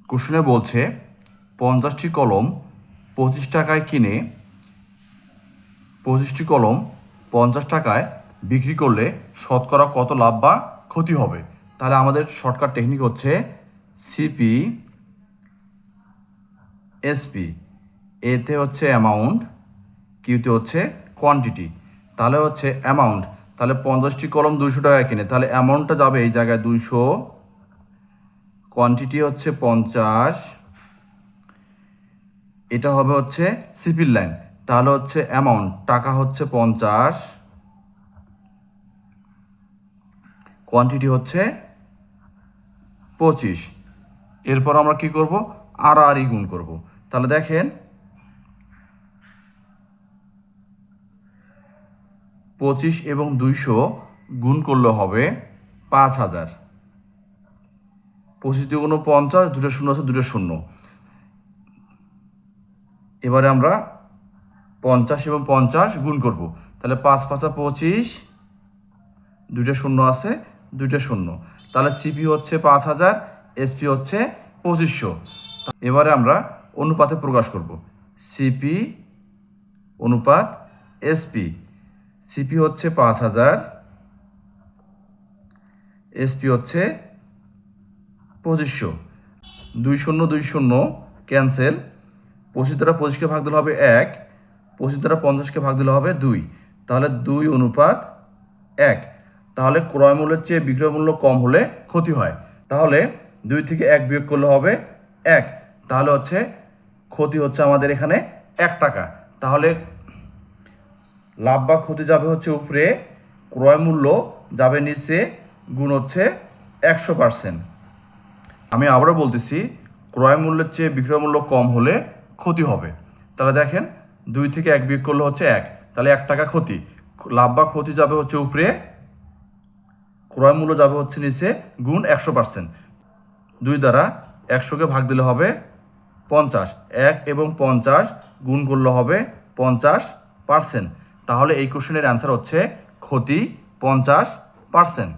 কোশ্চেনে বলছে 50টি কলম 25 টাকায় কিনে 25টি কলম 50 টাকায় বিক্রি করলে শতকরা কত লাভ বা ক্ষতি হবে। তাহলে আমাদের শর্টকাট টেকনিক হচ্ছে সিপি এসপি। এতে হচ্ছে অ্যামাউন্ট, কিউতে হচ্ছে কোয়ান্টিটি। তাহলে হচ্ছে অ্যামাউন্ট, তাহলে 50টি কলম 200 টাকায় কিনে, তাহলে অ্যামাউন্টটা যাবে এই জায়গায় 200, কোয়ান্টিটি হচ্ছে 50, এটা হবে হচ্ছে সিপির লাইন। তাহলে হচ্ছে অ্যামাউন্ট টাকা হচ্ছে 50, কোয়ান্টিটি হচ্ছে 25। এরপর আমরা কি করব, আর গুণ করব। তাহলে দেখেন 25 এবং 200 গুণ করলে হবে 5000। 25 দুগুণ 50, দুটো শূন্য আছে, দুটো শূন্য। এবারে আমরা 50 এবং 50 গুণ করব। তাহলে 5 5 25, দুটো শূন্য আছে, দুটো শূন্য। তাহলে সিপি হচ্ছে 5000, এসপি হচ্ছে 2500। এবারে আমরা অনুপাতে প্রকাশ করব। সিপি অনুপাত এসপি। সিপি হচ্ছে 5000, এসপি হচ্ছে 2500। 20 20 ক্যান্সেল। 25 দ্বারা 25কে ভাগ দিলে হবে 1, 25 দ্বারা 50কে ভাগ দিলে হবে 2। তাহলে 2 অনুপাত 1। তাহলে ক্রয় মূল্যের চেয়ে বিক্রয় মূল্য কম হলে ক্ষতি হয়। তাহলে 2 থেকে 1 বিয়োগ করলে হবে 1। তাহলে হচ্ছে ক্ষতি হচ্ছে আমাদের এখানে 1 টাকা। তাহলে লাভ বা ক্ষতি যাবে হচ্ছে উপরে, ক্রয় মূল্য যাবে নিচে, গুণ হচ্ছে 100%। আমি আবারও বলতেছি, ক্রয় মূল্যের চেয়ে বিক্রয় মূল্য কম হলে ক্ষতি হবে। তাহলে দেখেন 2 থেকে 1 বিয়োগ করলে হচ্ছে 1, তাহলে 1 টাকা ক্ষতি। লাভ বা ক্ষতি যাবে হচ্ছে উপরে, ক্রয় মূল্য যাবে হচ্ছে নিচে, গুণ 100%। 2 দ্বারা 100কে ভাগ দিলে হবে 50, 1 এবং 50 গুণ করলে হবে 50%। তাহলে এই কোশ্চেনের অ্যান্সার হচ্ছে ক্ষতি 50%।